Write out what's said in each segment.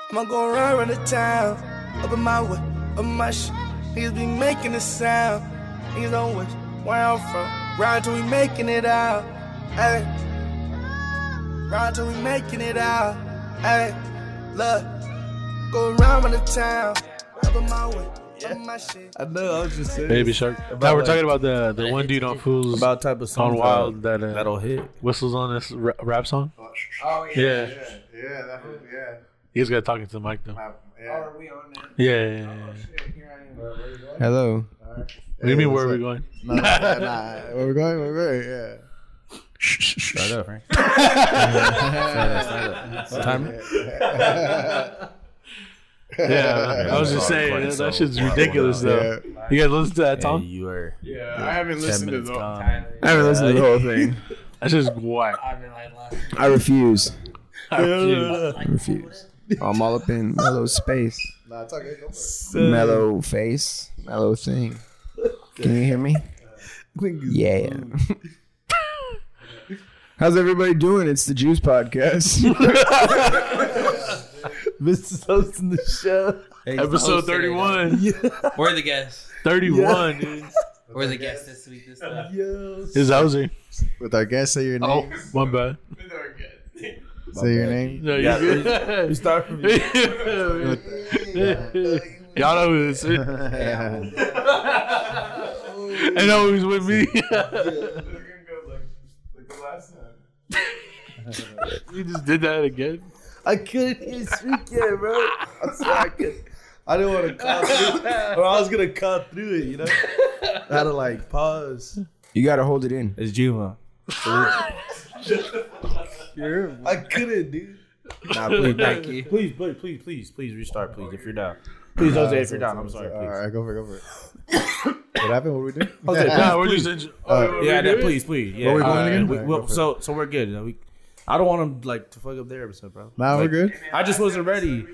I'ma go around the town, up in my way, up in my shit. Niggas be making a sound. Niggas don't wish where I'm from. Ride till we making it out. Hey. Ride till we making it out. Hey. Look. Go around the town, up in my way. I know. I was just saying. Baby Shark. Now we're talking about the one dude on Fools about type of song on Wild that'll hit. Whistles on this rap song. Oh Yeah. Yeah. You guys got talking to the mic though. Oh, are we on there? Yeah. Here I am. Hello. What do you mean? Where are we going? Nah. Where we're going? Yeah. Start up, Frank. Time. Yeah, I was just saying that shit's ridiculous though. Yeah. You guys listen to that song? You were. Yeah, I haven't listened to the whole. Gone. I haven't listened to the whole thing. That's just whack. I've been like last. I refuse. I refuse. I refuse. I'm all up in Mellow's space. Nah, it's okay. Go for it. Mellow face. Mellow thing. Can you hear me? Yeah. How's everybody doing? It's the Juice Podcast. Vista's hosting the show. Episode 31. We're the guests. 31, dude. We're the guests this week. This time. Is Hauser. With our guest, say your name. Oh, one bad. Say your name. No, you good? You start from you. Y'all know who this is. I know who's with me. You just did that again? I couldn't even speak yet, bro. I swear I could. I didn't want to cut through it. Or I was going to cut through it, you know? I had to, like, pause. You gotta hold it in. It's Juma. I couldn't, dude. Nah, please, Thank you. Please restart, please, if you're down. Please, Jose, if you're down. I'm sorry, All please. right, go for it. What happened? What we doing? Jose, Nah, we're please. just. Please. Yeah. What we doing again? Well, so we're good. You know, I don't want to like to fuck up their episode, bro. Nah, we're good. I just wasn't ready.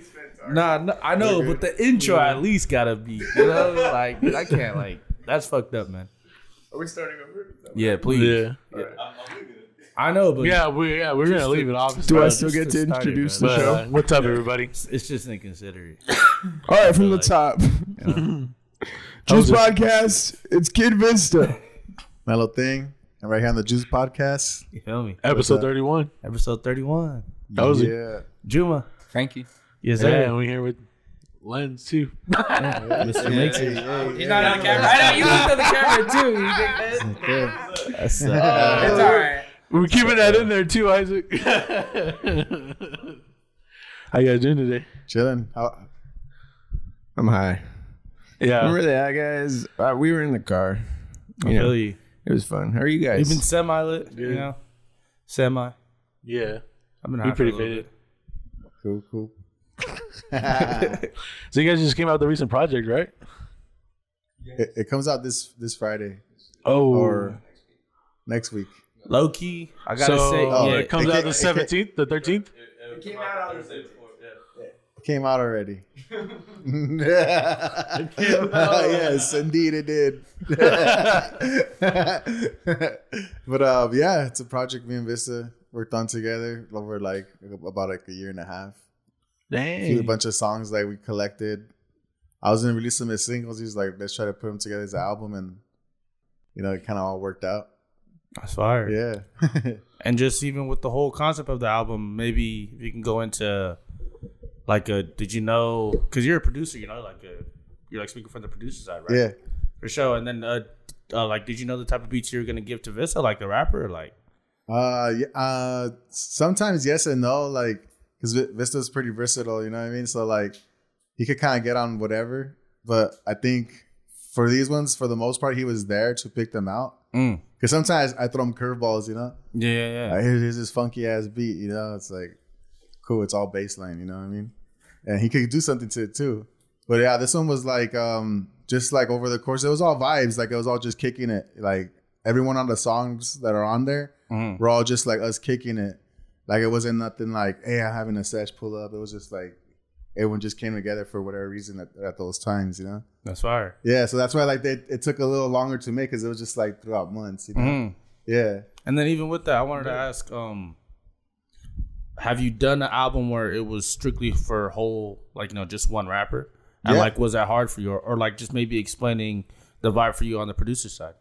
Nah, I know, but the intro at least gotta be, you know, like I can't, like that's fucked up, man. Are we starting over? Yeah, please. Yeah. I know, but Yeah, we're gonna leave it off. Do I just still get to started, introduce man. the But, show? what's up, everybody? It's just inconsiderate. All right, from the top. Juice Podcast. It's Kid Vista. Mellow thing. And right here on the Juice Podcast. You feel me? Episode 31. Episode 31. That was it. Yeah. Juma. Frankie. Yes, Yeah, sir. and we're here with Lens too. Mr. Mixer. He's not on the camera. I know you looked at the camera too. You dickhead. That's It's all right. We're keeping that in there too, Isaac. How you guys doing today? Chilling. I'm high. Yeah. Remember that, guys? We were in the car. I You know, feel you. it was fun. How are you You've guys? been semi-lit, you know? Semi. Yeah. I've been We high for pretty a little faded. bit. Cool. So you guys just came out with the recent project, right? It comes out this Friday Oh. or next week. Low key, I gotta So say, yeah. it comes out the 17th, the 13th? It came out on the It came out already. Yes, indeed it did. But yeah, it's a project me and Vista worked on together over about a year and a half. Dang. A bunch of songs that we collected. I was gonna release them as singles. He's like, let's try to put them together as an album, and it kind of all worked out. That's fire. Yeah. And just even with the whole concept of the album, maybe if you can go into did you know, because you're a producer, you're like speaking from the producer side, right? Yeah. For sure. And then did you know the type of beats you were gonna give to Vista, like the rapper, or like? Sometimes yes and no, because Vista's pretty versatile, you know what I mean? So he could kind of get on whatever, but I think for these ones, for the most part, he was there to pick them out. Because sometimes I throw him curveballs, Yeah. Here's this funky ass beat, it's like, cool, it's all bass line, you know what I mean? And he could do something to it too. But yeah, this one was just over the course, it was all vibes, it was all just kicking it. Everyone on the songs that are on there were all just us kicking it. It wasn't nothing hey, I'm having a sesh pull up. It was just everyone just came together for whatever reason at those times, That's fire. Yeah, so that's why it took a little longer to make, because it was just throughout months, Yeah. And then even with that, I wanted to ask, have you done an album where it was strictly for whole, like, you know, just one rapper? And like, was that hard for you, or like just maybe explaining the vibe for you on the producer side?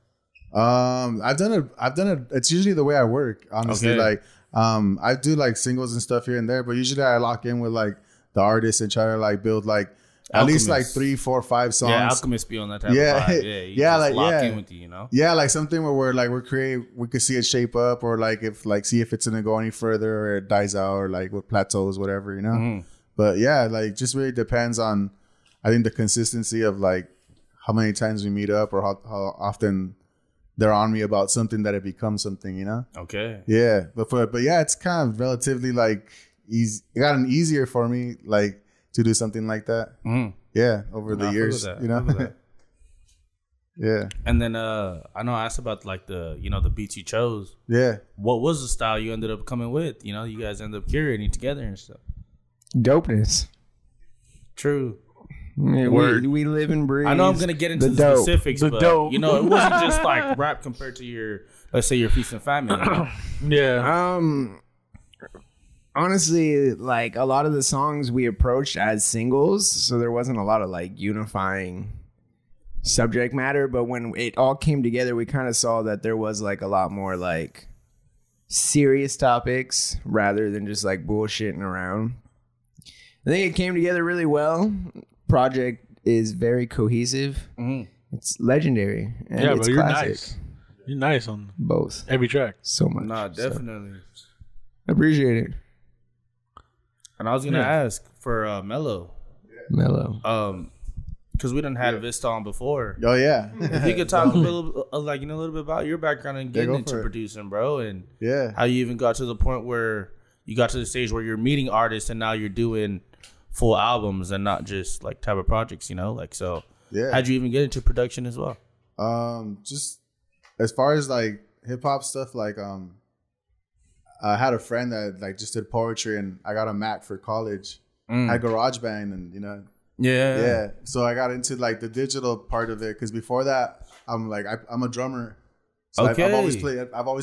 I've done it. It's usually the way I work, honestly. Like, I do like singles and stuff here and there, but usually I lock in with like the artist and try to like build like at least like 3, 4, 5 songs. Yeah, Alchemist be on that type of vibe. Yeah, like lock in with you, you know. Yeah, like something where we're creating, we could see it shape up, or like if like see if it's gonna go any further, or it dies out, or like what plateaus, whatever, you know. Mm-hmm. But yeah, like just really depends on, I think, the consistency of like how many times we meet up, or how often they're on me about something that it becomes something, you know. Okay. Yeah, but yeah, it's kind of relatively like easy. It gotten easier for me like to do something like that. Mm. Yeah, over the years, you know. Yeah. And then I know I asked about like the beats you chose. Yeah. What was the style you ended up coming with? You know, you guys ended up curating together and stuff. Dopeness. True. Yeah, we live and breathe. I know I'm gonna get into the specifics, but you know, it wasn't just like rap compared to your, let's say, your Feast and Famine. Yeah. Honestly, like a lot of the songs we approached as singles, so there wasn't a lot of like unifying subject matter. But when it all came together, we kind of saw that there was like a lot more like serious topics rather than just like bullshitting around. I think it came together really well. Project is very cohesive. Mm-hmm. It's legendary. And yeah, it's but you're classic. nice. You're nice on both every track. So much. Nah, definitely. So. Appreciate it. And I was gonna ask for Mellow. Mellow. Because we done had Vista on before. Oh yeah. If you could talk a little, like, a little bit about your background and getting into producing, bro, and how you even got to the point where you got to the stage where you're meeting artists and now you're doing full albums and not just like type of projects, you know, like, so how'd you even get into production as well? Just as far as like hip hop stuff, like I had a friend that like just did poetry, and I got a Mac for college. I had GarageBand, and you know, so I got into like the digital part of it, because before that I'm like I'm a drummer. So I've always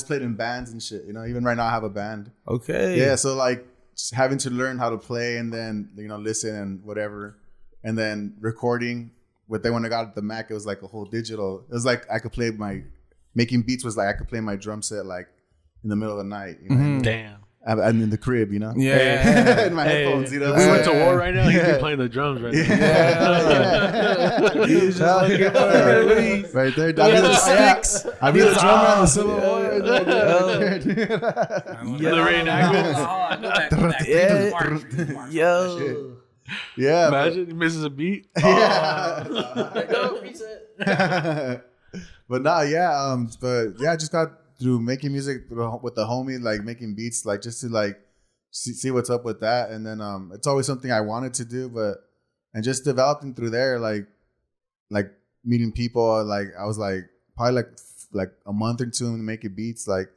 played in bands and shit, you know. Even right now I have a band. Yeah, so like just having to learn how to play, and then, you know, listen and whatever, and then recording. But then when I got the Mac, it was like a whole digital. It was like I could play making beats was like I could play my drum set like in the middle of the night. You know? Mm-hmm. Damn. I'm in the crib, you know. Yeah. In my headphones, you know. We went to war right now. He'd be playing the drums right now. He's just looking for right there. I be the drummer on the Civil War. The reenactment. Yo. Yeah. Imagine he misses a beat. Yeah. But I just got through making music with the homie, like making beats, like just to like see what's up with that. And then it's always something I wanted to do, and just developing through there, like meeting people. Like I was like probably like a month or two making beats. Like a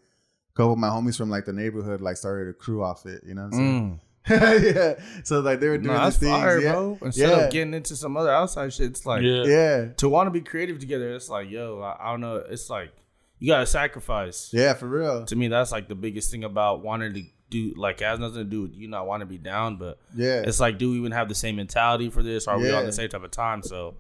couple of my homies from like the neighborhood like started a crew off it, you know what I'm saying? Yeah. So like they were doing these things, bro. Instead of getting into some other outside shit, it's like to want to be creative together. It's like, yo, I don't know. It's like you gotta sacrifice. Yeah, for real. To me, that's like the biggest thing about wanting to do. Like, it has nothing to do with you not wanting to be down, but it's like, do we even have the same mentality for this? Are we on the same type of time? So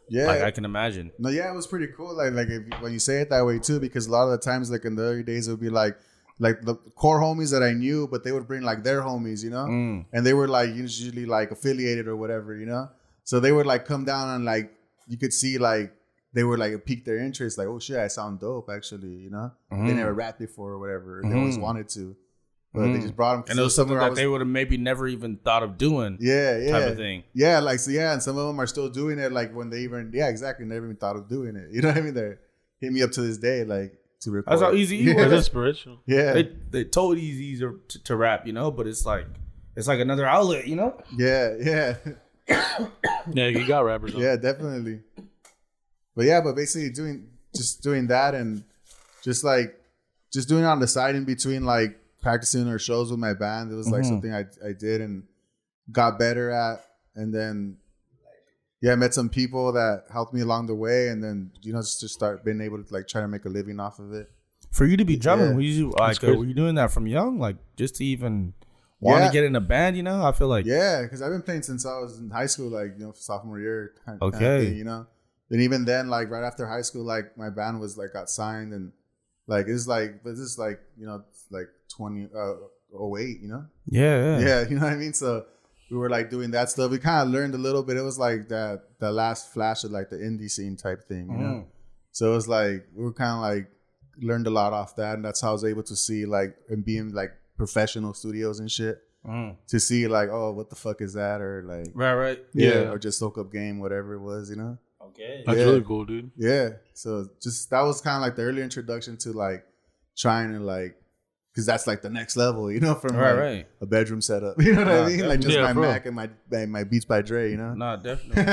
like I can imagine. No, it was pretty cool. Like when you say it that way too, because a lot of the times, like in the early days, it would be like the core homies that I knew, but they would bring like their homies, you know, and they were like usually like affiliated or whatever, you know. So they would like come down and like you could see like they were like pique their interest, like, oh shit, I sound dope actually, you know. They never rapped before or whatever. They always wanted to, but they just brought them. And it was something that they would have maybe never even thought of doing. Type of thing. Yeah, like so. Yeah, and some of them are still doing it. Like when they even exactly never even thought of doing it. You know what I mean? They hit me up to this day, like. To record. That's how easy it was. It's inspirational. Yeah, they told Easy to rap, you know, but it's like another outlet, you know. Yeah. Yeah, you got rappers on. Yeah, definitely. But basically doing that, and just doing it on the side in between like practicing or shows with my band. It was like something I did and got better at, and then. Yeah, I met some people that helped me along the way, and then, you know, just to start being able to like try to make a living off of it. For you to be drumming, were you doing that from young? Like just to even want to get in a band, you know? I feel like because I've been playing since I was in high school, like, you know, sophomore year kind of thing, you know. And even then, like right after high school, like my band was like got signed, and like it's like, but this is like, you know, like 2008, you know. Yeah, you know what I mean. So we were like doing that stuff. We kind of learned a little bit. It was like the last flash of like the indie scene type thing, you know. So it was like we were kind of like learned a lot off that, and that's how I was able to see like and being like professional studios and shit to see like, oh, what the fuck is that, or like right or just soak up game, whatever it was, you know. That's really cool, dude. Yeah, so just that was kind of like the early introduction to like trying to like, because that's like the next level, you know, from like a bedroom setup, you know what I mean? Definitely. Like just my Mac and my Beats by Dre, you know. No, definitely.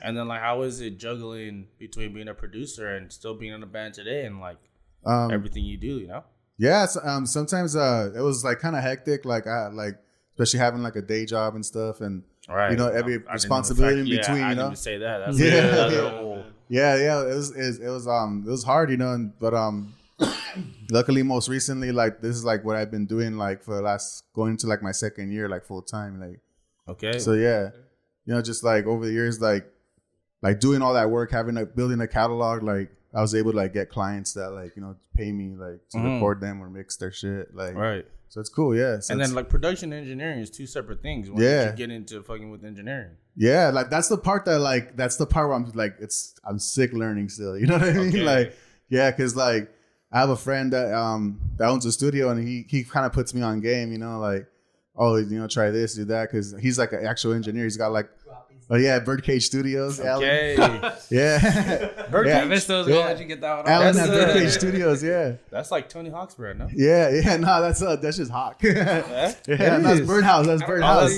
And then like, how is it juggling between being a producer and still being in a band today, and like everything you do, you know? Yeah, so, sometimes it was like kind of hectic, like especially having like a day job and stuff, and you know, every responsibility in between. I you know, didn't even say that. That's it was hard, you know, but luckily most recently, like this is like what I've been doing like for the last going into like my second year, like full time, like. So yeah, you know, just like over the years, like doing all that work, building a catalog, like I was able to like get clients that like, you know, pay me like to record them or mix their shit, like So it's cool, yeah. So and then like production and engineering is two separate things. When you get into fucking with engineering. Yeah, like that's the part where I'm like, I'm sick learning still. You know what I mean? Like, yeah, because like I have a friend that owns a studio, and he kind of puts me on game. You know, like, oh, you know, try this, do that, because he's like an actual engineer. He's got like. Oh yeah, Birdcage Studios. Okay. Yeah. Birdcage. Vista's gonna let you get that one. Alan at Birdcage Studios. Yeah. That's like Tony Hawk's brand, no? Yeah. No, that's just Hawk. That's Birdhouse. That's Birdhouse.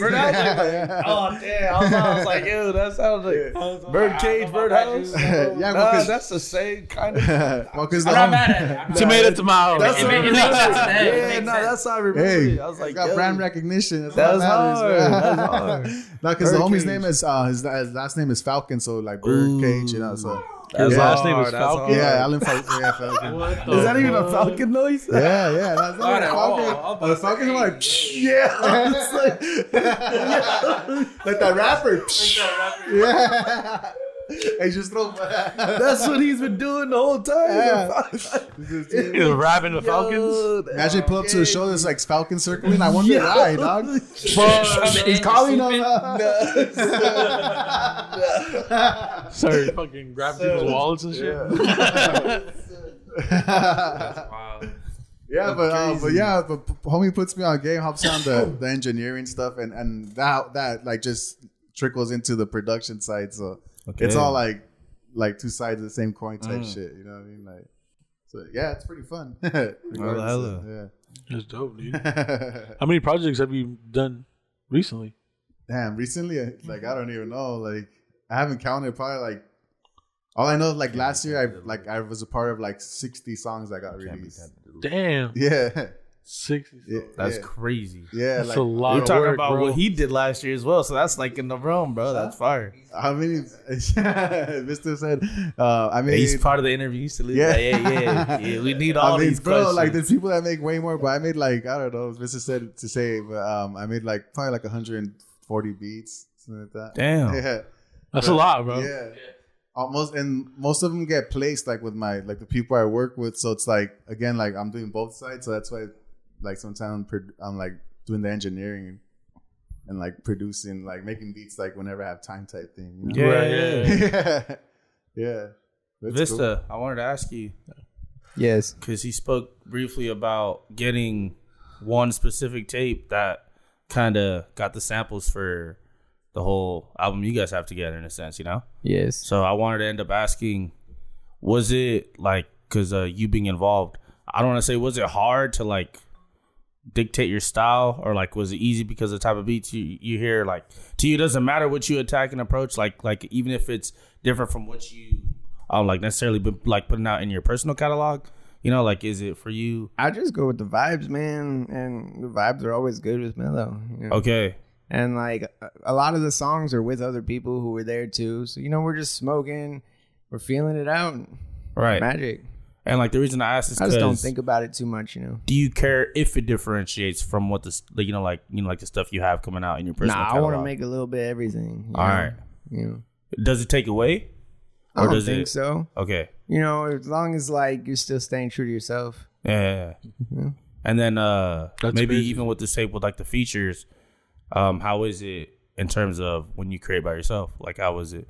Oh damn! I was like, yo, that sounds like Birdcage, Birdhouse. Yeah, that's the same kind of. Well, because I'm not mad at it. Tomato. That's what yeah, no, that's how I remember it. I was like, got brand recognition. That's hard. No, because the homie's name is his last name is Falcon, so like Birdcage, you know. So his last name is Falcon. Yeah, Alan Falcon. Yeah, Falcon. Is that even a Falcon noise? Yeah. That's not Falcon. Falcon's like, yeah, like that rapper. Yeah. Hey, just throw. That's what he's been doing the whole time. He's rapping the Falcons. Imagine pull up to a show that's like Falcon circling. I wonder why, dog. He's calling on. Sorry, fucking grabbing people's wallets and shit. Wow. Yeah, but homie puts me on game, helps on the engineering stuff, and that like just trickles into the production side. So. Okay. It's all like two sides of the same coin type shit, you know what I mean? Like, so yeah, it's pretty fun. Yeah, that's dope, dude. How many projects have you done recently? Damn, recently, like I don't even know. Like I haven't counted. Probably like all I know. Like last year, I was a part of like 60 songs that got released. Damn. Yeah. 60. Yeah, that's crazy. Yeah, that's a lot. We're talking work, about bro. What he did last year as well, so that's like in the realm, bro. That's fire. How many? Vista said. I mean, he's part of the interview. Used to live. Yeah. We need all these bro. questions. Like there's people that make way more, but I made like I don't know. Vista said to say, but I made like probably like 140 beats, something like that. Damn. Yeah, that's a lot, bro. Yeah. Almost, and most of them get placed like with my like the people I work with. So it's like again, like I'm doing both sides. So that's why. Like sometimes I'm like doing the engineering and like producing, like making beats, like whenever I have time type thing. You know? Yeah. Vista, cool. I wanted to ask you. Yes. Because he spoke briefly about getting one specific tape that kind of got the samples for the whole album you guys have together in a sense, you know? Yes. So I wanted to end up asking, was it like, because you being involved, I don't want to say, was it hard to like dictate your style, or like was it easy because of the type of beats you hear? Like to you, doesn't matter what you attack and approach, like even if it's different from what you like necessarily been like putting out in your personal catalog, you know, like is it for you? I just go with the vibes, man, and the vibes are always good with Mellow, you know? Okay. And like a lot of the songs are with other people who were there too, so you know, we're just smoking, we're feeling it out, right? Magic. And like the reason I ask is I just don't think about it too much, you know. Do you care if it differentiates from what like the stuff you have coming out in your personal catalog? I want to make a little bit of everything. All right. You know. Does it take away? Or I don't think so. Okay. You know, as long as like you're still staying true to yourself. Yeah. Mm-hmm. And then maybe crazy. Even with the tape with like the features, how is it in terms of when you create by yourself? Like how is it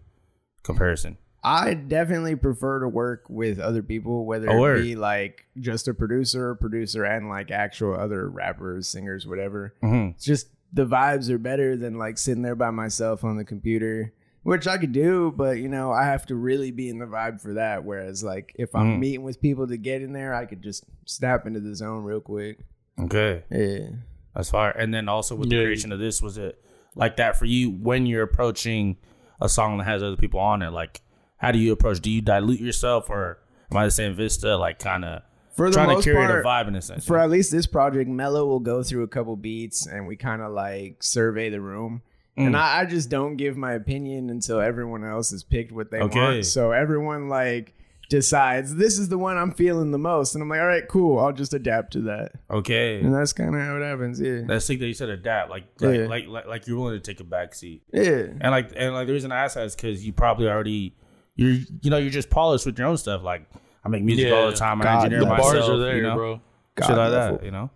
comparison? I definitely prefer to work with other people, whether it be like just a producer and like actual other rappers, singers, whatever. Mm-hmm. It's just the vibes are better than like sitting there by myself on the computer, which I could do, but you know, I have to really be in the vibe for that. Whereas like if I'm meeting with people to get in there, I could just snap into the zone real quick. Okay. Yeah. That's fire. And then also with the creation of this, was it like that for you when you're approaching a song that has other people on it? Like, how do you approach? Do you dilute yourself, or am I the same Vista, like kind of trying to curate a vibe in a sense? For at least this project, Mellow will go through a couple beats and we kind of like survey the room. And I just don't give my opinion until everyone else has picked what they want. So everyone like decides this is the one I'm feeling the most, and I'm like, all right, cool, I'll just adapt to that. Okay. And that's kind of how it happens. Yeah. That's sick that you said adapt, like you're willing to take a back seat. Yeah. And like the reason I ask that is because you probably already you're just polished with your own stuff. Like I make music all the time. I engineer myself. The bars are there, bro. Shit like that, you know.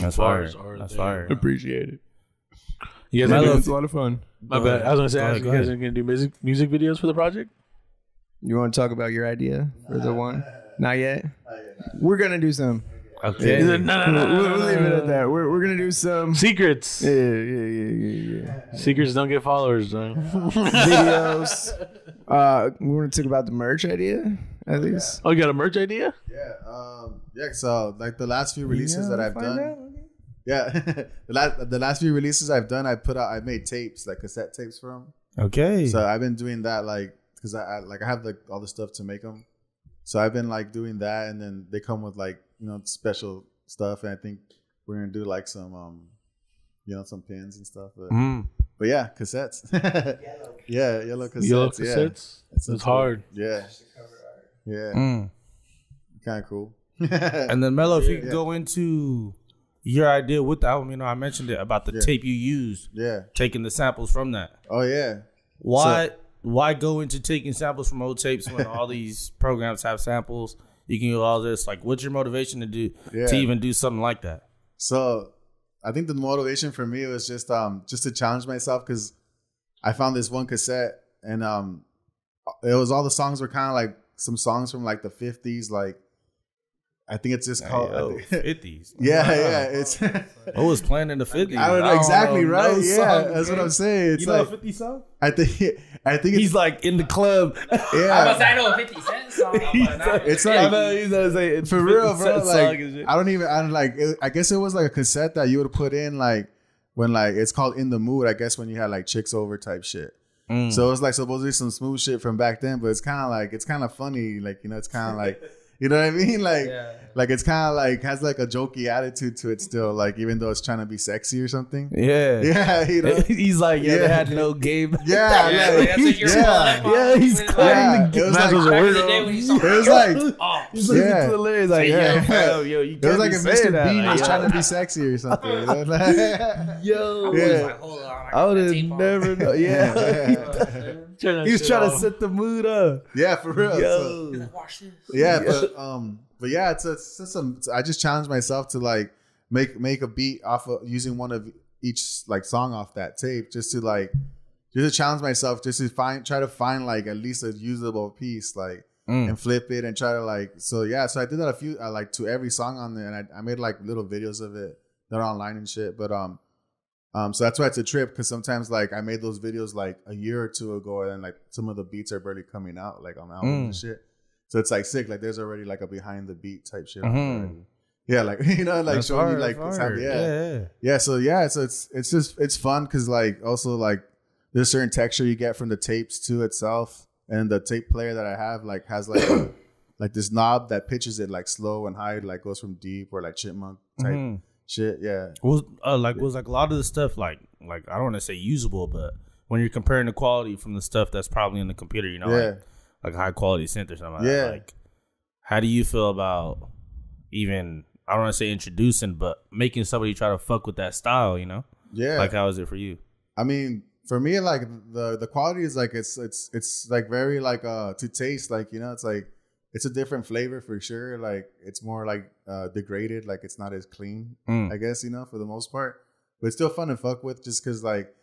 That's fire. That's fire. Appreciate it. You guys it's a lot of fun. My bad. I was gonna say, you guys are gonna do music videos for the project? You want to talk about your idea for the one? Not yet. We're gonna do some. Okay. We'll leave it at that. We're gonna do some secrets. Yeah. Secrets don't get followers, though. Videos. We want to talk about the merch idea, at least. Oh, you got a merch idea? Yeah. So like the last few releases that I've done. Yeah, the last few releases I've done, I made tapes, like cassette tapes for them. Okay. So I've been doing that, like, because I have like all the stuff to make them. So I've been like doing that, and then they come with like special stuff, and I think we're gonna do like some some pins and stuff. But yeah, cassettes. Yellow cassettes. Yellow cassettes. Yeah. It's hard. Yeah. Yeah. Kind of cool. And then Mellow, if you could go into your idea with the album, I mentioned it about the tape you used. Yeah. Taking the samples from that. Oh yeah. Why go into taking samples from old tapes when all these programs have samples? You can do all this. Like, what's your motivation to even do something like that? So, I think the motivation for me was just to challenge myself, because I found this one cassette, and it was all the songs were kind of like some songs from like the 50s, like. I think it's just called 50s. Yeah. It's what was playing in the 50s? I don't know exactly, right? That's what I'm saying. It's like a 50 song? I think he's like in the club. Yeah. I know a 50 Cent song. It's like, I know he's gonna say it's for real, bro. Like I guess it was like a cassette that you would put in like when like it's called In the Mood. I guess when you had like chicks over type shit. So it was like supposedly some smooth shit from back then, but it's kind of funny, like it's kind of like. You know what I mean? Like it's kind of like has like a jokey attitude to it still, like even though it's trying to be sexy or something. Yeah. He's like, they had no game. He's cutting the game. It was like, he's hilarious. Like, it was like if Mr. Bean was trying to be sexy or something. I would have never known. He was trying to set the mood up. Yeah, for real. Yo. Watch this. Yeah, but yeah, it's I just challenged myself to like make a beat off of using one of each like song off that tape, just to challenge myself, just to try to find like at least a usable piece, like and flip it and try to so I did that a few like to every song on there, and I made like little videos of it that are online and shit, but so that's why it's a trip, because sometimes like I made those videos like a year or two ago, and like some of the beats are barely coming out like on the album and shit. So it's like sick. Like there's already like a behind the beat type shit. Yeah, like like that's showing you like yeah. So it's fun, because like also like there's a certain texture you get from the tapes too itself, and the tape player that I have like has like like this knob that pitches it like slow and high, like goes from deep or like chipmunk type. Shit, yeah. Was like a lot of the stuff like I don't want to say usable, but when you're comparing the quality from the stuff that's probably in the computer, like like a high quality synth or something. Like that. Like, how do you feel about even, I don't want to say introducing, but making somebody try to fuck with that style, you know? Yeah. Like, how is it for you? I mean, for me, like the quality is like it's like very like to taste, like, you know, it's like it's a different flavor for sure. Like it's more like degraded, like it's not as clean, I guess, you know, for the most part. But it's still fun to fuck with just because like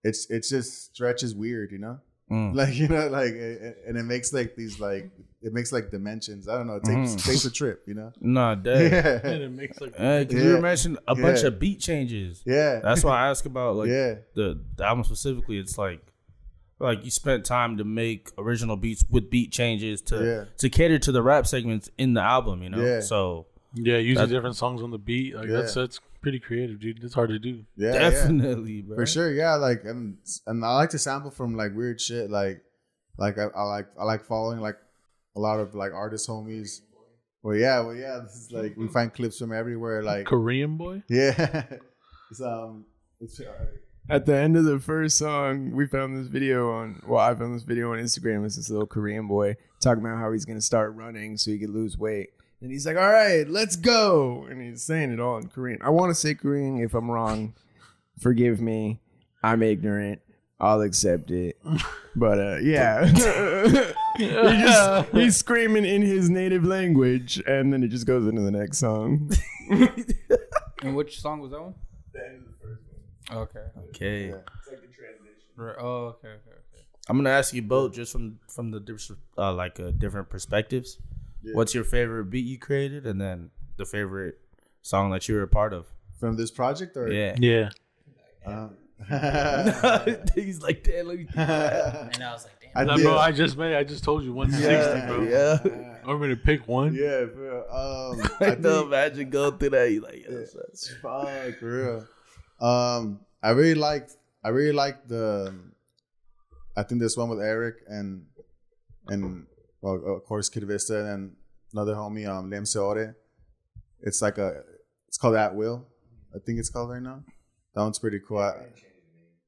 it's just stretches weird, you know? Like, you know, like, and it makes like these like, it makes like dimensions. I don't know. It takes a trip, you know? Nah, damn. Yeah. And it makes like, Because you mentioned a bunch of beat changes. Yeah. That's why I ask about like the album specifically. It's like you spent time to make original beats with beat changes to cater to the rap segments in the album, you know? Yeah. So using different songs on the beat. Like that's pretty creative, dude. It's hard to do. Yeah, definitely, bro. For sure. Yeah, like and I like to sample from like weird shit. Like I like following like a lot of like artist homies. Well, yeah. This is like we find clips from everywhere. Like Korean boy. Yeah. It's At the end of the first song, we found this video on. Well, I found this video on Instagram. It's this little Korean boy talking about how he's gonna start running so he could lose weight. And he's like, all right, let's go. And he's saying it all in Korean. I want to say Korean. If I'm wrong, forgive me. I'm ignorant. I'll accept it. But yeah. He's screaming in his native language. And then it just goes into the next song. And which song was that one? The end of the first one. Okay. Yeah. It's like the transition. Right. Oh, okay. I'm gonna ask you both just from the different perspectives. Yeah. What's your favorite beat you created, and then the favorite song that you were a part of from this project, or yeah. He's like, damn, let me think about and I was like, damn. Bro, I just told you 160, bro. Yeah. I'm gonna pick one. Yeah, bro. I know, imagine going through that. You like, that's fuck, for real. I really liked the. I think this one with Eric and well, of course, Kid Vista and another homie, Lem Seore. It's like it's called At Will. I think it's called right now. That one's pretty cool.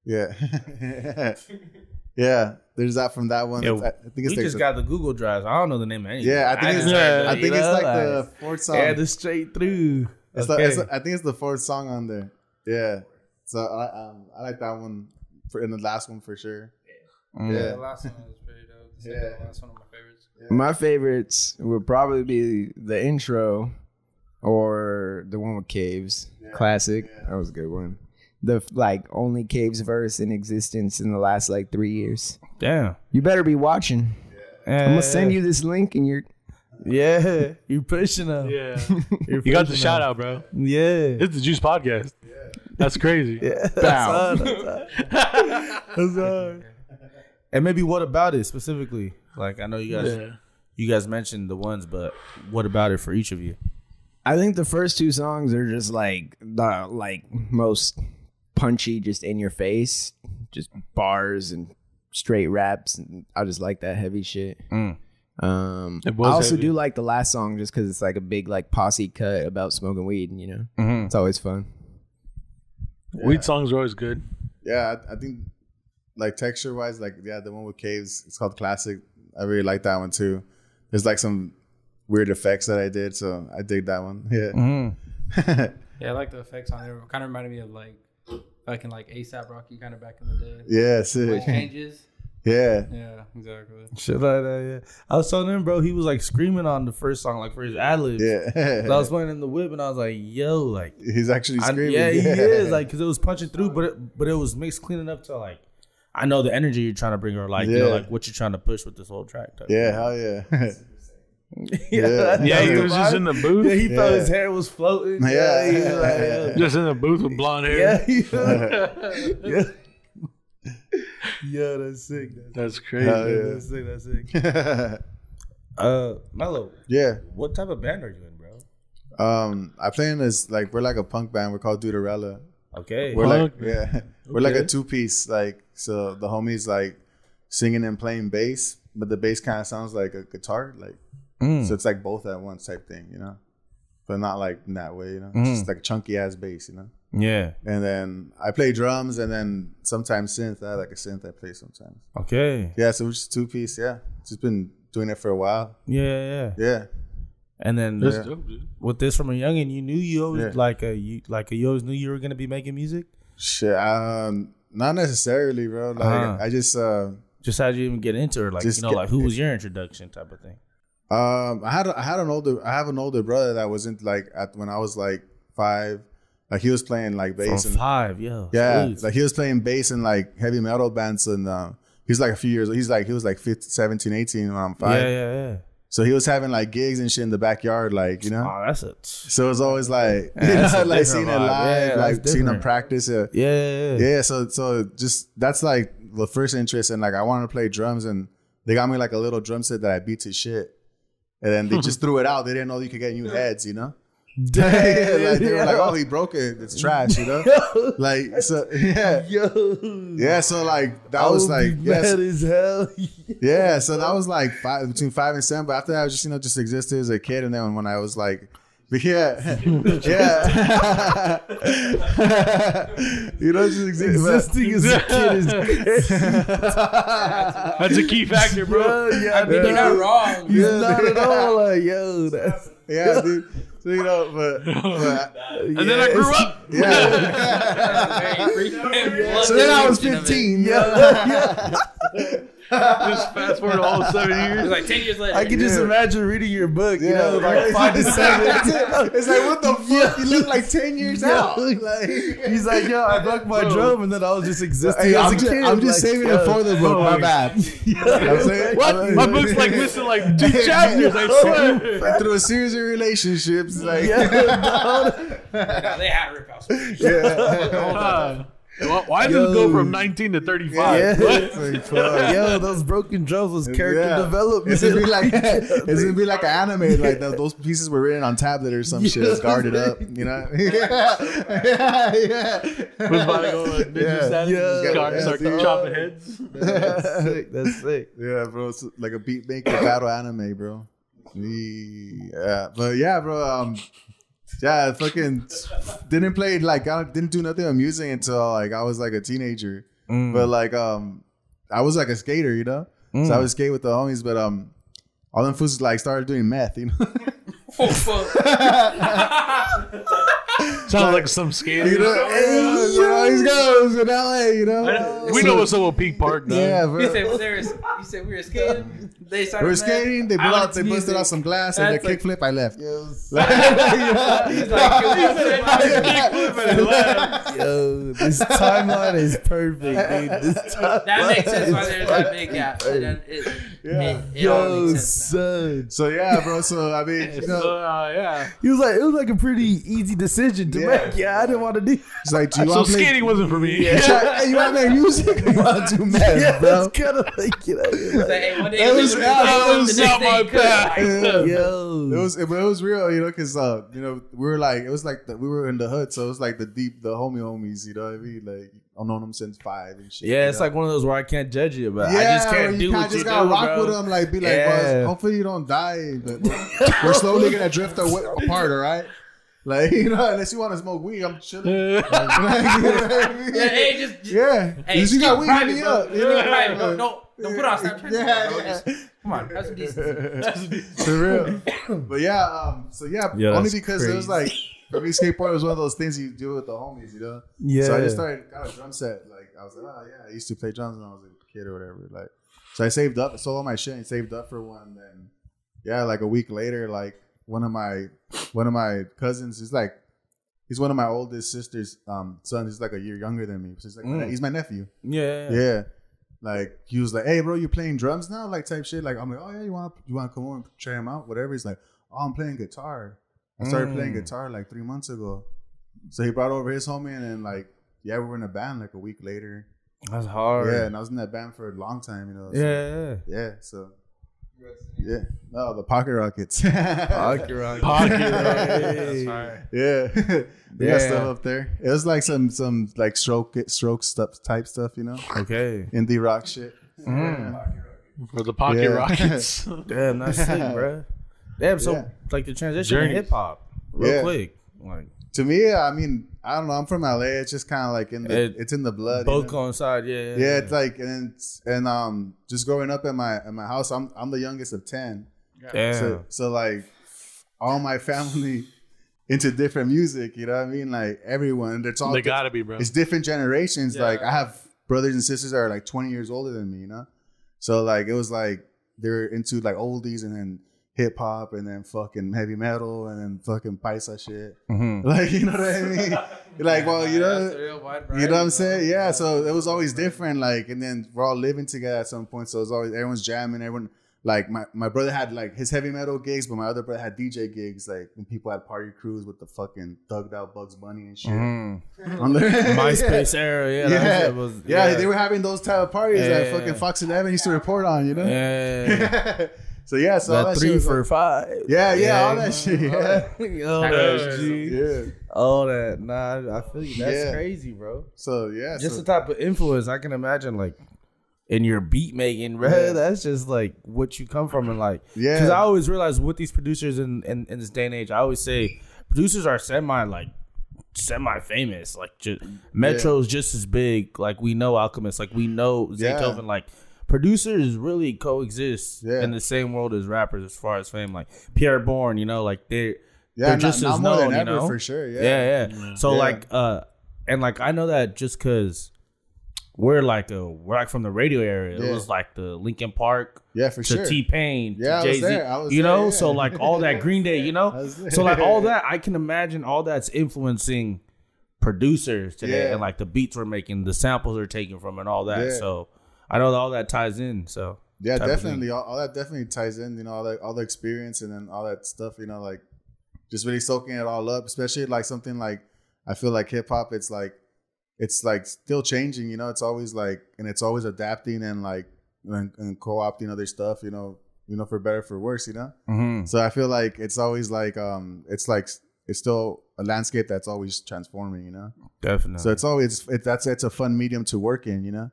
Yeah. Yeah. There's that from that one. Yeah, I think it's we just got the Google Drives. I don't know the name of anything. Yeah, I think it's like the fourth song. Yeah, the straight through. I think it's the fourth song on there. Yeah. So I like that one in the last one for sure. Yeah, the last one was pretty dope. The last one of my favorites. Yeah. My favorites would probably be the intro or the one with Caves. Yeah. Classic. Yeah. That was a good one. The like only Caves verse in existence in the last like 3 years. Damn. You better be watching. Yeah. I'm gonna send you this link and you're you're pushing them. Yeah. You got the shout out, bro. Yeah. It's the Juice Podcast. Yeah. That's crazy. Yeah. That's hard. And maybe what about it specifically? Like, I know you guys mentioned the ones, but what about it for each of you? I think the first two songs are just like the most punchy, just in your face, just bars and straight raps, and I just like that heavy shit. I also do like the last song just because it's like a big like posse cut about smoking weed, and you know, it's always fun. Yeah. Weed songs are always good. Yeah, I think like texture wise, like the one with Caves, it's called Classic. I really like that one too. There's like some weird effects that I did, so I dig that one. Yeah. Yeah, I like the effects on it. It kind of reminded me of like fucking like ASAP Rocky kind of back in the day. Yeah, sick. Changes. Yeah. Yeah, exactly. Shit like that, yeah. I was telling him, bro, he was like screaming on the first song, like for his ad-libs. Yeah. So I was playing in the whip and I was like, yo, like. He's actually screaming. Yeah, he is. Like, because it was punching through, but it was mixed clean enough to like, I know the energy you're trying to bring, or like, you know, like what you're trying to push with this whole track. Yeah, hell yeah. Yeah, he was just in the booth. Yeah, he felt his hair was floating. Yeah. He was like, just in the booth with blonde hair. Yeah. Yeah, that's sick. That's crazy. That's sick. Mellow. Yeah. What type of band are you in, bro? I play in this, like, we're like a punk band. We're called Deuterella. Okay. We're like, we're like a 2-piece. Like, so the homies like singing and playing bass, but the bass kind of sounds like a guitar, like, so it's like both at once type thing, you know, but not like in that way, you know, just like chunky ass bass, you know. Yeah. And then I play drums, and then sometimes synth. I like a synth I play sometimes. Okay. Yeah, so it's just 2-piece. Yeah, just been doing it for a while. Yeah. And then dope, with this from a youngin', you knew you always you always knew you were gonna be making music. Shit, not necessarily, bro. Like I just how'd you even get into it? Like who was your introduction type of thing? I have an older brother that wasn't when I was like 5. Like he was playing like bass From and 5, yeah. Sweet. Like he was playing bass in like heavy metal bands, and he's like a few years. He was like 15, 17, 18 when I'm 5. Yeah. So he was having like gigs and shit in the backyard, like, you know. Oh, that's it. So it was always like, like seeing it live, like seeing them practice. Yeah. So just that's like the first interest, and like I wanted to play drums, and they got me like a little drum set that I beat to shit, and then they just threw it out. They didn't know you could get new heads, you know. They were like, oh, he broke it. It's trash, you know. Like so, yeah. So like that was like mad as hell. Yeah, so that was like between 5 and 7. But after that, I was just existed as a kid, and then when I was like, yeah, you know, just existing as a kid is that's a key factor, bro. I mean, you're not wrong. You're not at all like, yo, that's dude. So, you know, but and then I grew up. Yeah. So then I was 15. Just fast forward to all 7 years. It's like 10 years later. I can just imagine reading your book, you know, like 5 to 7. It's like, what the fuck? You look like 10 years out. Like, he's like, yo, I broke my drum, and then I was just existing as a kid. I'm just saving it for the book. My bad. I'm saying, what? My book's like missing like 2 chapters. I swear. Through a series of relationships, like they had rip outs. Why did it go from 19 to 35? Yo, those broken drums was character development. It's gonna be like an anime, like those pieces were written on tablet or some shit. It's guarded up, you know. Was about to go start chopping heads. That's sick. Yeah, bro. It's like a beat maker battle anime, bro. Yeah, but yeah, bro. Yeah, I fucking didn't play I didn't do nothing with music until like I was like a teenager. But like I was like a skater, you know. So I would skate with the homies, but all them fools like started doing meth, you know. Oh fuck. Sounds like some skater. You know, these guys in LA, you know. We know what's up with Peak Park, though. Yeah, bro. You said we were skating. They started. We were skating. They busted out some glass, and the kickflip. I left. Yo, this timeline is perfect, dude. That makes sense why there's that big gap. It all makes sense. So yeah, bro. So I mean, you know, it was like a pretty easy decision to make. Yeah, I didn't want to do. It's like, do you want to play? Skating wasn't for me. Hey, you want to make music? You want to do meth, bro? It's kind of like, you know. It was not my path. Yo, it was real, you know, because you know, we were like, it was like we were in the hood, so it was like the homies, you know what I mean? Like, I've known them since 5 and shit. Yeah, it's like one of those where I can't judge you, but I just can't do what you do, just gotta rock with them, like be like, well, hopefully you don't die, but we're slowly gonna drift apart, all right? Like, you know, unless you want to smoke weed, I'm chilling. Hey, Hey, you got weed, hit me up. Don't put on Snapchat. Come on, have some decency. For real. But yeah, only because it was like, for me, skateboarding was one of those things you do with the homies, you know? Yeah. So I just got a drum set. Like, I was like, oh yeah, I used to play drums when I was a kid or whatever. Like, so I saved up, sold all my shit and saved up for one. Then, yeah, like a week later, like one of my cousins, he's one of my oldest sister's sons. He's like a year younger than me. So he's like, he's my nephew. Yeah. Like, he was like, hey, bro, you playing drums now? Like, type shit. Like, I'm like, oh yeah, you want to come over and try him out? Whatever. He's like, oh, I'm playing guitar. I started playing guitar like 3 months ago. So he brought over his homie, and then like, yeah, we were in a band like a week later. That's hard. Yeah, and I was in that band for a long time, you know. So, yeah. So yeah, no, the Pocket Rockets. Pocket Rockets. That's fire. Yeah, they got stuff up there. It was like some like stroke stuff type stuff, you know. Okay. Indie rock shit. For the Pocket Rockets. Damn, that's sick, bro. Damn, so like the transition to hip hop, real quick. Like, to me, I mean, I don't know. I'm from LA. It's just kind of like it's in the blood. Both coincide. Yeah. It's like and just growing up in my house, I'm the youngest of 10. Damn. So like all my family into different music. You know what I mean? Like everyone, they gotta be, bro. It's different generations. Yeah. Like I have brothers and sisters that are like 20 years older than me. You know, so like it was like they're into like oldies and then hip hop and then fucking heavy metal and then fucking paisa shit. Mm-hmm. Like, you know what I mean? Like, well, you know what I'm saying? Yeah. So it was always different. Like, and then we're all living together at some point. So it was always, everyone's jamming. Everyone, like my brother had like his heavy metal gigs, but my other brother had DJ gigs. Like when people had party crews with the fucking thugged out Bugs Bunny and shit. Mm-hmm. On the MySpace era. Yeah. They were having those type of parties that fucking Fox 11 used to report on, you know? Yeah. So yeah, so that 3 for 5. Yeah, all that shit. Yeah. All that. Nah, I feel you. That's crazy, bro. So yeah, just the type of influence I can imagine, like in your beat making, bro. Yeah. That's just like what you come from, and like, because I always realize with these producers in this day and age, I always say producers are semi famous. Like, just Metro's just as big. Like we know Alchemist. Like we know Zaytoven. Like. Producers really coexist in the same world as rappers as far as fame. Like Pierre Bourne, you know, like they're just as known, you know, for sure. Yeah. So like, and like I know that just because we're like from the radio area. It was like the Linkin Park, for sure, to T-Pain, to Jay-Z, you know. So like all that Green Day, you know. So like all that, I can imagine all that's influencing producers today, and like the beats we're making, the samples are taken from, and all that. So. I know that all that ties in, so definitely, all that definitely ties in. You know, all the experience and then all that stuff. You know, like just really soaking it all up. Especially like something like I feel like hip hop. It's like still changing. You know, it's always like and it's always adapting and like and co-opting other stuff. You know, for better for worse. You know, so I feel like it's always like it's still a landscape that's always transforming, you know? Definitely. So it's always, it's a fun medium to work in, you know?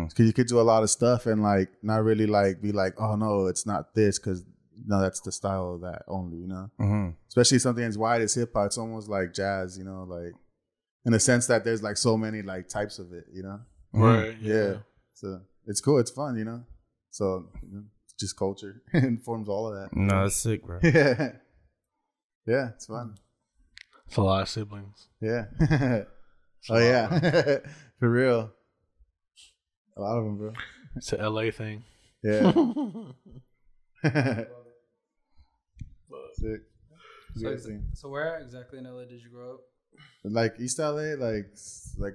Because you could do a lot of stuff and like not really like be like, oh no, it's not this because no, that's the style of that only, you know? Especially something as wide as hip hop, it's almost like jazz, you know? Like in the sense that there's like so many like types of it, you know? Right. Yeah. So it's cool. It's fun, you know? So it's just culture. It informs all of that. No, it's sick, bro. Yeah. Yeah, it's fun. It's a lot of siblings. Yeah. Oh, yeah. For real. A lot of them, bro. It's a LA thing. Yeah. Sick. So where exactly in LA did you grow up? Like East LA, like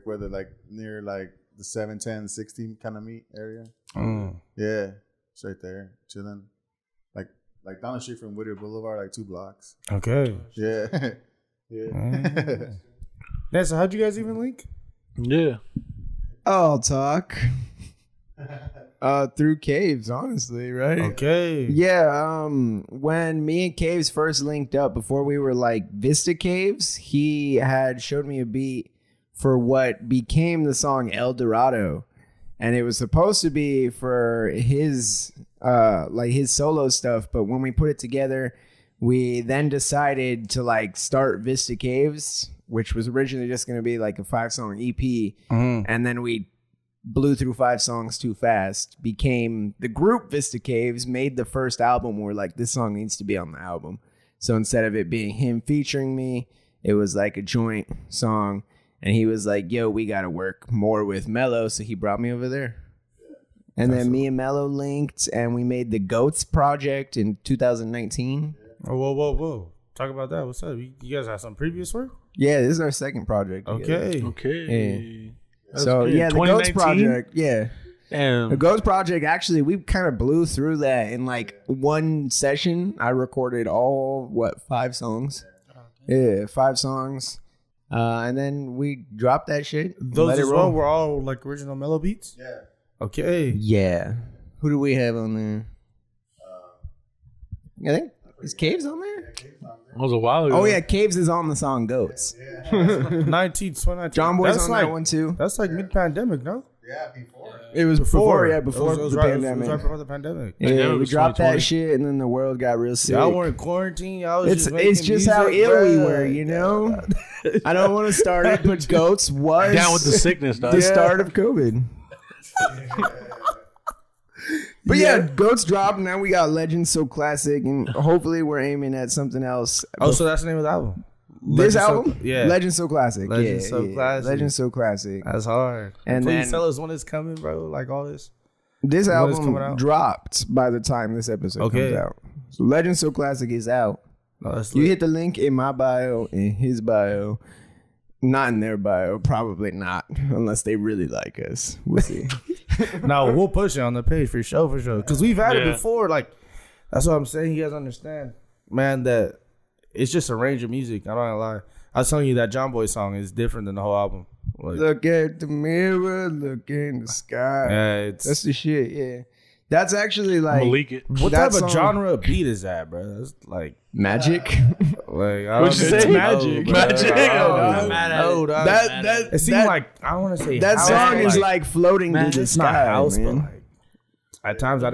where the like near like the 710, 16 kind of meet area. Yeah. It's right there. Chilling. Like down the street from Whittier Boulevard, like 2 blocks. Okay. Yeah. Yeah. So how'd you guys even link? Yeah. I'll talk. Through Caves, honestly, right? Okay. Yeah. When me and Caves first linked up, before we were like Vista Caves, he had showed me a beat for what became the song El Dorado, and it was supposed to be for his like his solo stuff. But when we put it together, we then decided to like start Vista Caves, which was originally just going to be like a 5-song EP. And then we blew through 5 songs too fast, became the group Vista Caves, made the first album where like this song needs to be on the album. So instead of it being him featuring me, it was like a joint song. And he was like, yo, we got to work more with Mellow. So he brought me over there. And then me and Mellow linked and we made the Goats project in 2019. Oh, whoa. Talk about that. What's up? You guys have some previous work? Yeah, this is our second project. Okay. Yeah. So, good. Yeah, the Goats project. Yeah. Damn. The Goats project, actually, we kind of blew through that in like one session. I recorded all, 5 songs? Yeah, 5 songs. And then we dropped that shit. Those as well were all like original Mellow beats? Yeah. Okay. Yeah. Who do we have on there? I think is Caves on there? That was a while ago. Oh yeah, Caves is on the song Goats. 2019. John Boy's on that one too. That's like mid-pandemic, no? Yeah, before. It was before the It was pandemic. It was right before the pandemic. Yeah, we dropped that shit, and then the world got real sick. Y'all were in quarantine. Y'all was It's just how ill we were, you know. I don't want to start it, but Goats was down with the sickness. The start of COVID. But yeah, Goats dropped. Now we got Legends So Classic, and hopefully we're aiming at something else. Oh, so that's the name of the album. This album? Yeah. Legends So Classic. Legends So Classic. Legends So Classic. That's hard. And please then, tell us when it's coming, bro. Like all this. This album dropped by the time this episode comes out. So Legends So Classic is out. No, you hit the link in my bio, in his bio. Not in their bio. Probably not. Unless they really like us. We'll see. No, we'll push it on the page for sure. Because we've had it before. Like, that's what I'm saying. You guys understand, man, that it's just a range of music. I don't gonna lie. I was telling you that John Boy song is different than the whole album. Like, look at the mirror, look in the sky. Yeah, that's the shit. Yeah, that's actually like what type of genre of beat is that, bro? That's like magic. Like, what'd you say? Magic. Magic. No, that it seems like I don't want to say that house, song is like floating through the it's sky. not house, man. but like at times I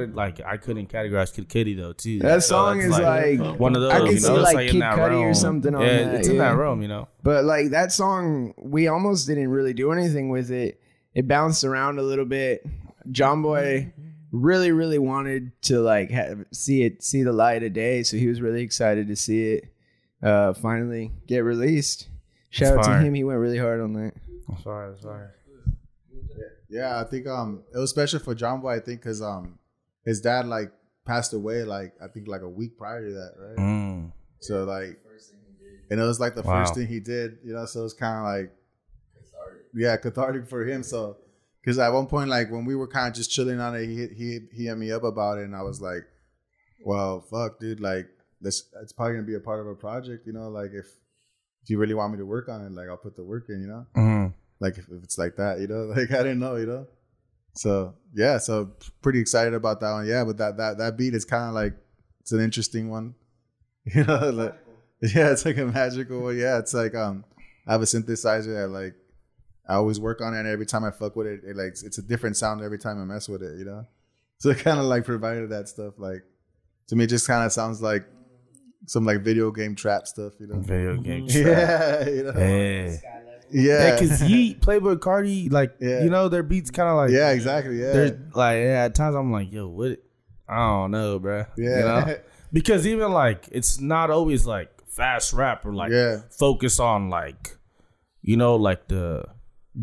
couldn't categorize Kid Cudi though too. That song is like one of those. I can you see know, like like Kid in that Cudi realm. or something on that. It's in that realm, you know. But like that song, we almost didn't really do anything with it. It bounced around a little bit. John Boy really, really wanted to like see the light of day, so he was really excited to see it finally get released. Shout out to him; he went really hard on that. I'm sorry. Yeah, I think it was special for John Boy. I think because his dad like passed away like I think like a week prior to that, right? So like, and it was like the first thing he did, you know. So it's kind of like, cathartic for him. So because at one point, like when we were kind of just chilling on it, he hit me up about it, and I was like, well, fuck, dude, like it's probably gonna be a part of a project, you know. Like if you really want me to work on it, like I'll put the work in, you know. Like if it's like that, you know, like I didn't know, you know. So yeah, so pretty excited about that one. Yeah, but that beat is kind of like it's an interesting one, you know. Like, yeah, it's like a magical one. Yeah, it's like I have a synthesizer that like I always work on it, and every time I fuck with it, it's a different sound every time I mess with it, you know. So it kind of like provided that stuff. Like to me, it just kind of sounds like some like video game trap stuff, you know. Video game trap. Yeah, you know. Hey. Yeah, because Playboy Cardi, like, you know, their beats kind of like, yeah, exactly, yeah. They're like, at times I'm like, yo, what? I don't know, bro. Yeah, you know? Because even like, it's not always like fast rap or like focus on like, you know, like the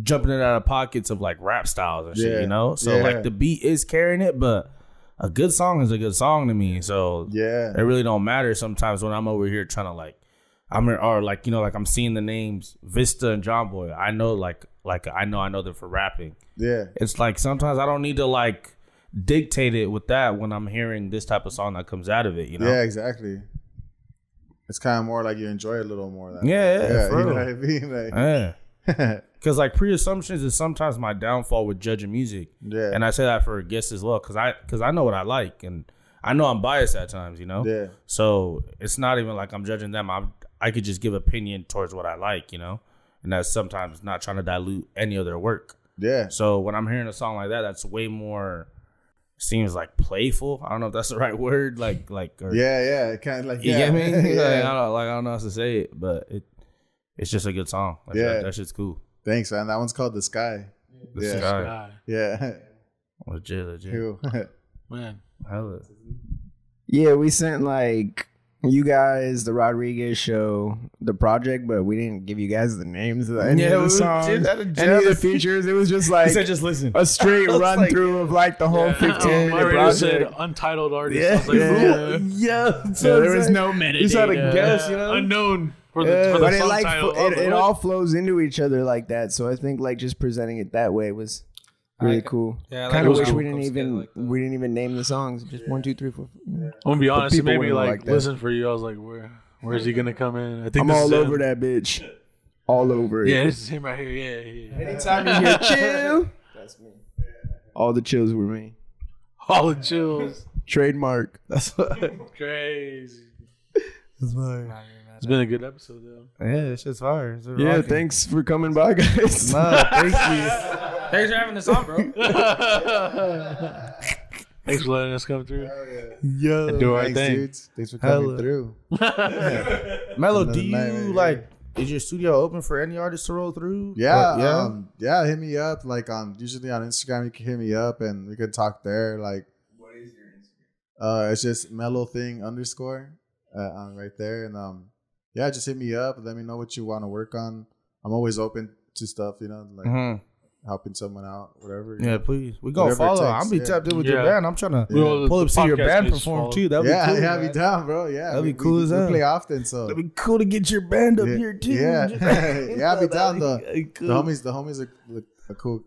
jumping in out of pockets of like rap styles and shit, you know. So like the beat is carrying it, but a good song is a good song to me. So it really don't matter sometimes when I'm over here trying to like. Like, you know, like I'm seeing the names Vista and John Boy. I know like I know them for rapping. Yeah. It's like sometimes I don't need to like dictate it with that when I'm hearing this type of song that comes out of it, you know? Yeah, exactly. It's kind of more like you enjoy it a little more. Yeah, you know what I mean? Like, because like pre-assumptions is sometimes my downfall with judging music. Yeah. And I say that for guests as well because I know what I like and I know I'm biased at times, you know? Yeah. So it's not even like I'm judging them. I could just give opinion towards what I like, you know? And that's sometimes not trying to dilute any of their work. Yeah. So when I'm hearing a song like that, that's way more, seems like playful. I don't know if that's the right word. Or, yeah. Kind of like, you get me? Like, I don't know how to say it, but it's just a good song. Like, that shit's cool. Thanks, man. That one's called The Sky. The Sky. Yeah. Legit. Cool. Man. Hella. Yeah, we sent like you guys the Rodriguez show, the project, but we didn't give you guys the names of any of the songs, any of the features. It was just like just listen. A straight run through of like the whole 15-minute project. Said untitled artist. There was no metadata. You had to guess, you know, unknown for the but song title. It all flows into each other like that. So I think like just presenting it that way was really cool. Yeah, kind of wish we didn't even name the songs. Just 1, 2, 3, 4. I'm gonna be honest. It made me like listen for you. I was like, where's he gonna come in? I think I'm all over that bitch. All over it. Yeah, this is him right here. Yeah. Anytime you hear chill, that's me. All the chills were me. All the chills. Trademark. That's crazy. That's mine. It's been a good episode, though. Yeah, it's just fire. Yeah, thanks for coming by, guys. Thank you. Thanks for having us on, bro. Thanks for letting us come through. Yo, and do our thing. Dudes. Thanks for coming through. Mellow, do you like? Is your studio open for any artist to roll through? Yeah, hit me up. Like usually on Instagram, you can hit me up and we could talk there. Like, what is your Instagram? It's just _thing_ right there, and just hit me up. Let me know what you want to work on. I'm always open to stuff, like helping someone out, whatever. Yeah, please. We gonna follow. I'm be tapped in with your band. I'm trying to pull up, see your band perform too. That'd be cool. Yeah, be down, bro. Yeah, that'd be cool as hell. We play often, so that'd be cool to get your band up here too. Yeah, yeah, be down. The homies are a cool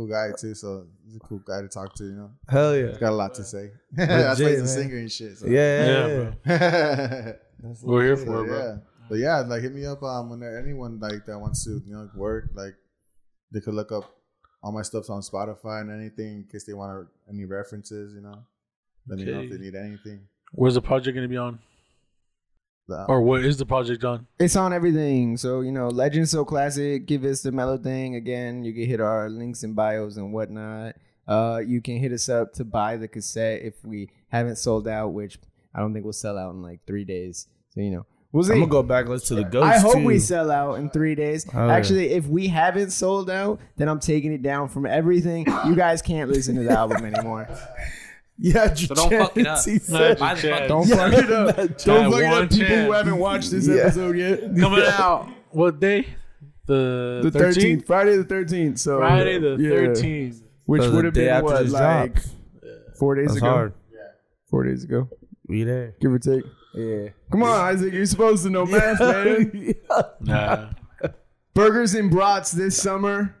guy too. So he's a cool guy to talk to. Hell yeah, he's got a lot to say. That's why he's a singer and shit. So. Yeah, bro. We're here for it, bro. Yeah, but yeah, like hit me up when anyone like that wants to work. Like they could look up all my stuff's on Spotify and anything in case they want any references. Let me know if they need anything. Where's the project going to be on? Or what is the project on? It's on everything. So, Legend So Classic, give us the Mellow thing. Again, you can hit our links and bios and whatnot. You can hit us up to buy the cassette if we haven't sold out, which I don't think we'll sell out in like 3 days. So, we'll see. I'm going to go back to the Ghost I hope too. we sell out in 3 days. Actually, if we haven't sold out, then I'm taking it down from everything. You guys can't listen to the album anymore. Yeah, so don't fuck it up. Don't fuck it up. Don't fuck it up. People who haven't watched this episode yet. Coming out. What day? The 13th. Friday the 13th. So Friday the 13th. Which would have been what, like 4 days ago? Hard. Yeah. 4 days ago. We there. Give or take. Yeah. Come on, Isaac. You're supposed to know math, man. Nah. Burgers and brats this summer.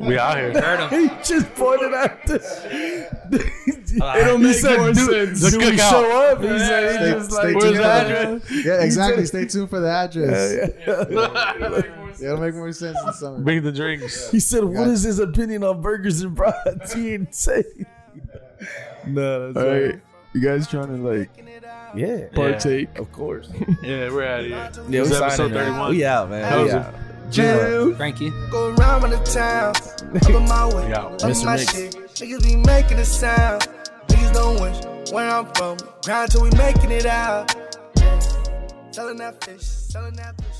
We out here. He just pointed out It'll make more sense. Do we show up? He said, where's the address? Yeah, exactly. Stay tuned for the address. It'll make more sense in summer. Bring the drinks. He said, what is his opinion on burgers and brats? He didn't say. No, that's right. You guys trying to partake? Yeah, of course. Yeah, we're out of here. Yeah, this is episode 31. We out, man. We out. Frankie. Go around the town, up in my way, up my shit. Niggas be making a sound. Niggas don't wish where I'm from. Grind till we making it out. Selling that fish, selling that fish.